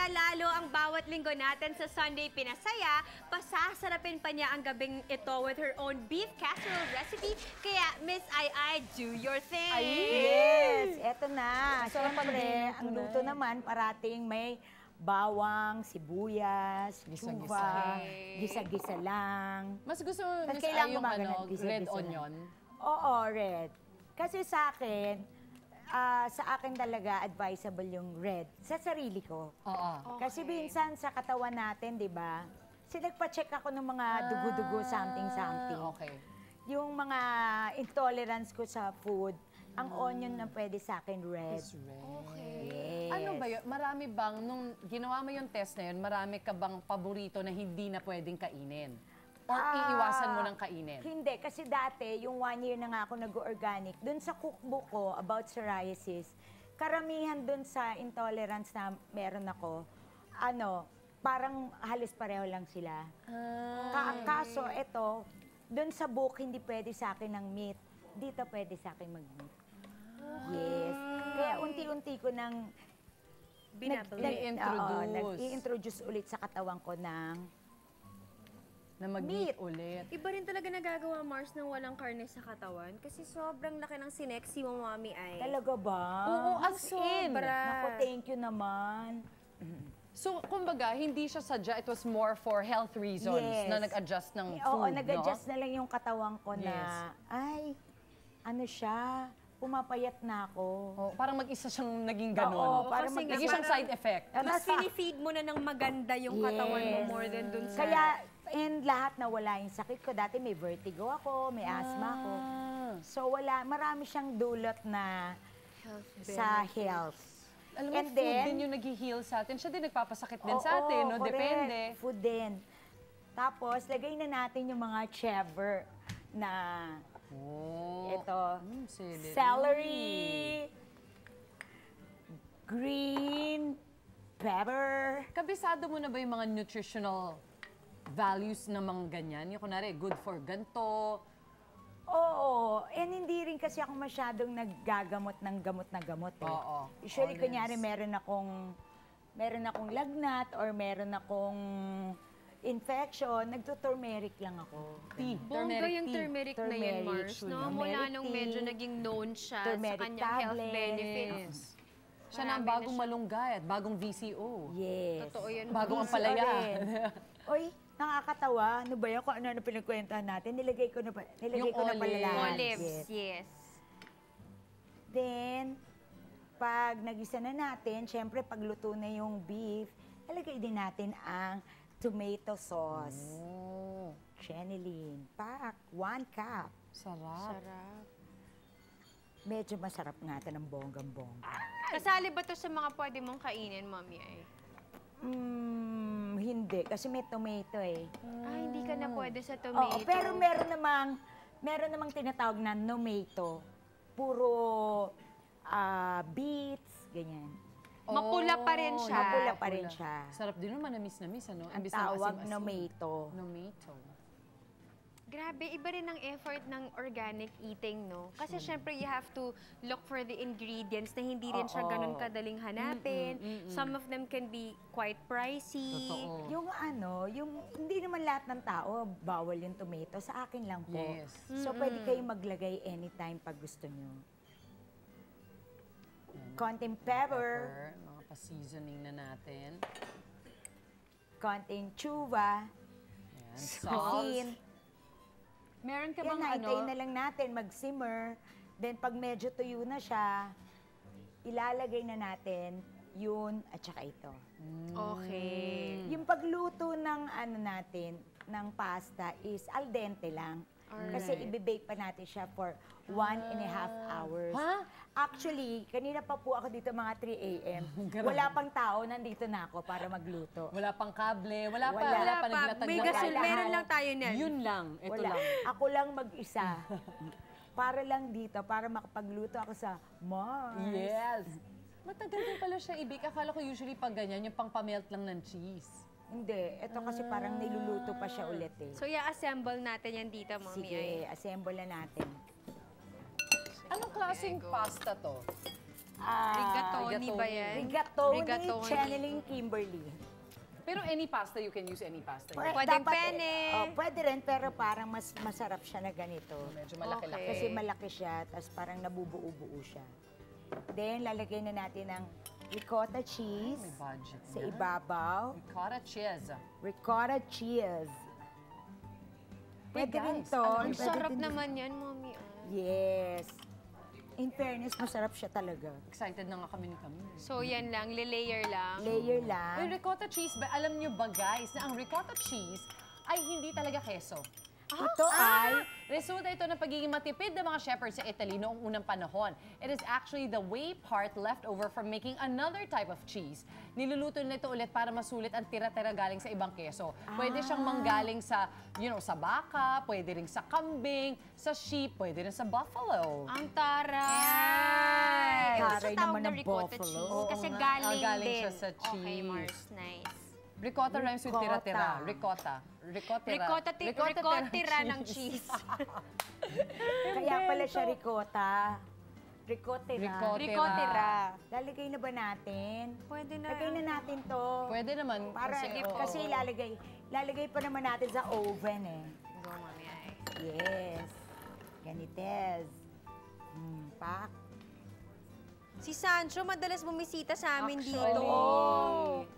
Masaya lalo ang bawat linggo natin sa Sunday Pinasaya. Pasasarapin pa niya ang gabing ito with her own beef casserole recipe. Kaya, Miss Ai, do your thing! Yes! Eto na. Masarap Siyempre, ang luto naman, parating may bawang, sibuyas, tsuba, gisa-gisa lang. Mas gusto mo, Miss kailangan Ai, yung gumagana, ano, gisa-gisa red lang. onion? Oo, red. Kasi sa akin talaga advisable yung red. Sa sarili ko. Oo. Kasi minsan sa katawan natin, di ba? Kasi nagpa-check ako ng mga dugo-dugo, something-something. Okay. Yung mga intolerance ko sa food, ang onion na pwede sa akin red. It's red. Okay. Yes. Ano ba yun? Marami bang, nung ginawa mo yung test na yun, marami ka bang paborito na hindi na pwedeng kainin? Or iiwasan mo ng kainin? Hindi, kasi dati, yung 1 year na nga ako nag-organic, dun sa cookbook ko about psoriasis, karamihan dun sa intolerance na meron ako, parang halos pareho lang sila. Kaso, eto, dun sa book, hindi pwede sa akin ng meat. Dito pwede sa akin mag-meat. Yes. Kaya unti-unti ko nang nag-i-introduce ulit sa katawan ko ng Na mag-meat ulit. Iba rin talaga nagagawa, Mars, ng walang karne sa katawan. Kasi sobrang laki ng sineksi mo, Mami Ai. Talaga ba? Oo, as in. Naku, thank you naman. So, kumbaga, hindi siya sadya, it was more for health reasons Yes. na nag-adjust ng food, Oo, nag-adjust no? na lang yung katawan ko na, ay, ano siya, pumapayat na ako. Oh, parang mag-isa siyang naging ganon. Oo, parang kasi Naging siyang side effect. Mas pinifeed mo na ng maganda yung katawan mo more than dun sa... Kaya, and lahat na wala yung sakit ko. Dati may vertigo ako, may asthma ako. So marami siyang dulot na sa health. Alam mo, And food then, din yung nag-heal sa atin. Siya din nagpapasakit din sa Oo, atin, no? correct. Depende. Food din. Tapos, lagay na natin yung mga chever na ito, celery, green pepper. Kabisado mo na ba yung mga nutritional values ng mga ganyan? Yung kunwari, good for ganto. Oo. And hindi rin kasi ako masyadong naggagamot ng gamot na gamot eh. Oo. Usually, Honest. kunyari, meron akong lagnat or meron akong infection, nagto-turmeric lang ako. Tea. Bongga yung turmeric na yan, Mars, no? Turmeric Mula nung tea, medyo naging known siya sa turmeric kanyang health tablets. benefits. Siya na ang Marami na bagong siya. malunggay at bagong VCO. Yes. Totoo yan. Bagong Mars. ampalaya. Oy, nakakatawa. Ano ba yan? Kung ano pinagkwentahan natin, nilagay ko na pala olives. lahat. Olives, yes. Then, pag nagisa na natin, syempre pag luto na yung beef, ilagay din natin ang tomato sauce. Oh, Chenilin. 1 cup. sarap. Sarap. Medyo masarap nga ito ng bonggang-bongga. Kasali ba to sa mga pwede mong kainin, Mami Ai? Hindi, kasi may tomato eh. Hindi ka na pwede sa tomato. Oo, pero meron namang tinatawag na nomato. Puro beets, ganyan. Mapula pa rin siya. Mapula pa rin siya. Sarap din naman, namis-namis, ano? Ang Imbis na tawag asim-asim. nomato. Nomato. Grabe, iba rin ang effort ng organic eating, no? Kasi syempre, you have to look for the ingredients na hindi rin siya ganun kadaling hanapin. Some of them can be quite pricey. Totoo. Yung hindi naman lahat ng tao bawal yung tomato. Sa akin lang po. Yes. So, pwede kayong maglagay anytime pag gusto nyo. Konting pepper, Mga pa-seasoning na natin. konting tsuba, Ayan, salt. asin. Meron ka Yan, bang hintayin na lang natin mag-simmer. Then, pag medyo tuyo na siya, ilalagay na natin yun at saka ito. Okay. Yung pagluto ng ng pasta is al dente lang. Kasi ibibake pa natin siya for 1.5 hours. Ha? Actually, kanina pa po ako dito mga 3 a.m. Wala pang tao, nandito na ako para magluto. Wala pang kable, wala pa Wala pa. naglatag May ng gasol, kable. meron lang tayo niyan. Yun lang, ito Wala. lang. Ako lang mag-isa. Para lang dito, para makapagluto ako sa Mars. Yes. Matagal din pala siya ibig. Akala ko usually pag ganyan, yung pang pamelt lang ng cheese. Hindi, ito kasi parang niluluto pa siya ulit eh. So, i-assemble natin yan dito, Mami Ai. Sige, assemble na natin. Anong klaseng pasta to? Rigatoni ba yan? Rigatoni, channeling Kimberly. Pero any pasta, you can use any pasta. Pwedeng Dapat, penne. Pwede rin, pero parang mas masarap siya na ganito. Medyo malaki-laki. Okay. Kasi malaki siya, tapos parang nabubuo-buo siya. Then, lalagay na natin ng ricotta cheese May budget sa na. ibabaw. Ricotta cheese. Ricotta cheese. Pwede rin guys, to. Ang pwede sarap din- naman yan, Mommy. Yes. In fairness, masarap siya talaga. Excited na nga kami ni Camille. So, yan lang. Lilayer lang. Layer Uy, lang. ricotta cheese, ba, alam nyo ba guys, na ang ricotta cheese ay hindi talaga keso. Ito ay Resulta ito ng pagiging matipid ng mga shepherds sa Italy noong unang panahon. It is actually the whey part left over from making another type of cheese. Niluluto nila ito ulit para masulit ang tira-tira galing sa ibang keso. Pwede siyang manggaling sa, sa baka, pwede rin sa kambing, sa sheep, pwede rin sa buffalo. Ang taray! Taray Ano sa tawag naman na ng ricotta buffalo. cheese? Oo Kasi nga. galing, Galing din. siya sa Okay, cheese. Mars. Nice. Ricotta rhymes with Ricotta. tira-tira. Ricotta. Ricotta ng cheese. Kaya pala siya ricotta. Ricotta. Ricotta. Ricotta. Lalagay na ba natin? Pwede na. Lagay na natin to. Pwede naman. Para, oo. kasi lalagay pa naman natin sa oven eh. Go, Mami. Ay. Yes. Ganites. Pak. Si Sancho, madalas bumisita sa amin dito. Actually,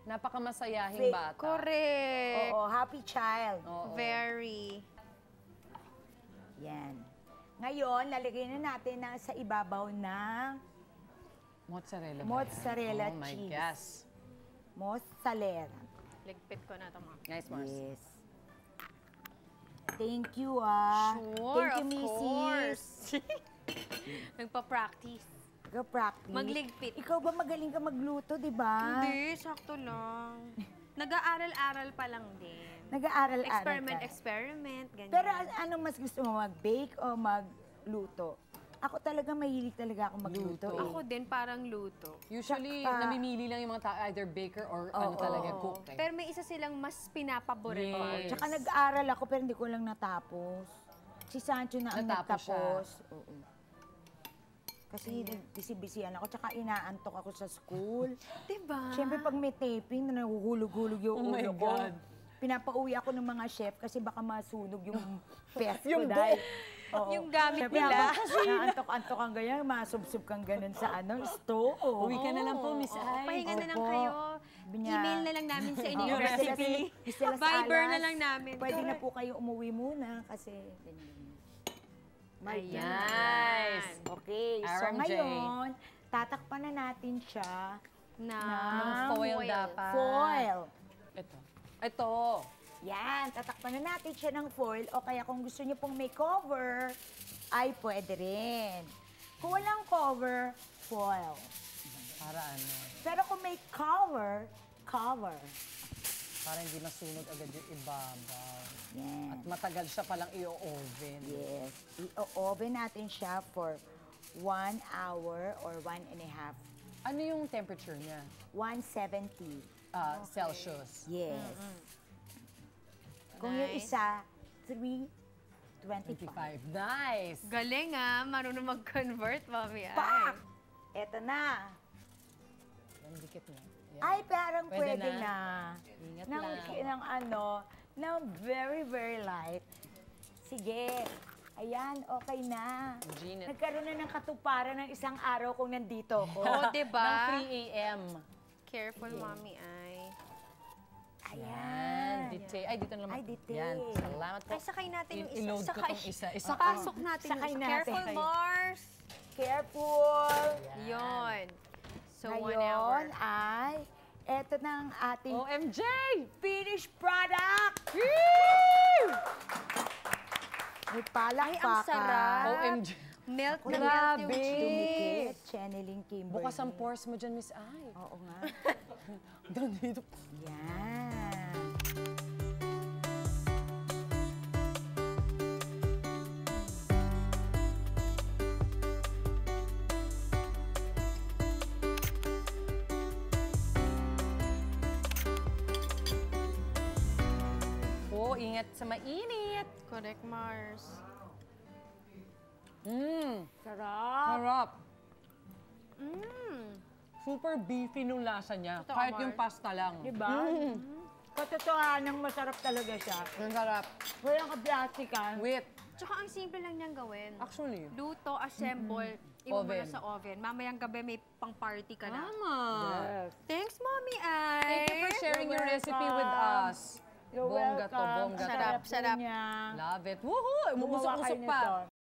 napakamasayahing bata. Correct. Oo, happy child. Oo. Very. Yan. Ngayon, lalagay na natin sa ibabaw ng Mozzarella. ba yan? Mozzarella oh my cheese. gosh. mozzarella. Ligpit ko na ito, Mami. Nice, Mars. Yes. Thank you, ah. Sure, Thank you, of Mrs. course. Nagpa-practice. Practice. Magligpit. Ikaw ba magaling ka magluto, di ba? Hindi, sakto lang. Nag-aaral-aral pa lang din. Nag-aaral-aral ka. Experiment, ganyan. Pero ano mas gusto mo, mag-bake o magluto? Ako talaga, mahilig talaga ako magluto. Luto. Ako din, parang luto. Usually, Tsaka- namimili lang yung mga tao, either baker or ano talaga, cook. Eh. Pero may isa silang mas pinapaborito. Yes. Tsaka nag-aaral ako pero hindi ko lang natapos. Si Sancho na ang Natapos siya. nagtapos. Oo. Kasi busy-busyhan ako, tsaka inaantok ako sa school. Diba? Siyempre, pag may taping, na nahuhulog-hulog yung Oh my ulo ko. God. Pinapauwi ako ng mga chef kasi baka masunog yung pes ko Yung dahil. Oo. Yung gamit Siyempre, nila. habang naantok-antok kang ganyan, masubsob kang ganun sa stove. Uwi ka na lang po, Miss Ay. Pahinga na lang Opo. kayo. Sabi niya, Email na lang namin sa inyo Oo, yung Mr. recipe. Las Viber Alas, na lang namin. Pwede na po kayo umuwi muna kasi ganyan. Ayan. Nice. Okay, so RMJ. ngayon, tatakpan na natin siya Na ng Foil dapat. foil. Ito. Yan, tatakpan na natin siya ng foil o kaya kung gusto niyo pong may cover, ay pwede rin. Kung walang cover, foil. Para ano, Pero kung may cover, cover. para hindi masunog agad yung ibabaw. Yan. At matagal siya palang i-oven. Yes. I-oven natin siya for 1 hour or 1.5. Ano yung temperature niya? 170. Celsius. Yes. Kung yung Nice. isa, 325. 25. Nice! galing marunong mag-convert, Mami. Ay. Pak! Eto na. Yan, dikit na. Yan. Ay, parang Pwede pwede na. na. Ingat ng, lang. ng very, very light. Sige. Ayan, okay na. Jeanette. Nagkaroon na ng katuparan ng isang araw kung nandito ako. Oo, diba? Ng 3 a.m. Careful, Mami. Ay. Ayan. Detail. Ay, dito naman. Ay, detail. Yan. Salamat po. Ay, sakay natin yung isa. I-load ko Sakay. tong isa. Isa ko. Pasok natin Sakay yung isa. natin. Careful, Mars. Careful. Yon. So, 1 hour. Ngayon ay, eto na ang ating OMG! finished product. May palakpakan. Ay, ang sarap. OMG. Melt na melt Grabe. yung cheese. Dumikit. Channeling Kimberly. Bukas ang pores mo dyan, Miss Ay. Oo nga. Doon dito. Yan. Oh, ingat sa mainit. Correct, Mars. Mmm, Sarap. sarap. Super beefy nung lasa niya. Totoo, Kahit yung Mars. pasta lang. Di ba? Katotohanan, masarap talaga siya. Ang sarap. Walang ka-plastikan. With, Tsaka ang simple lang niyang gawin. actually. Luto, assemble, iwan mo Oven. na sa oven. Mamayang gabi may pang-party ka na. Tama. Yes. Thanks, Mommy Ay! Thank you for sharing your You're recipe with welcome. us. You're Bongga to, welcome. bongga to. Sarap, sarap. niya. Love it. Woohoo! Gumawa Umusok-usok kayo pa. nito.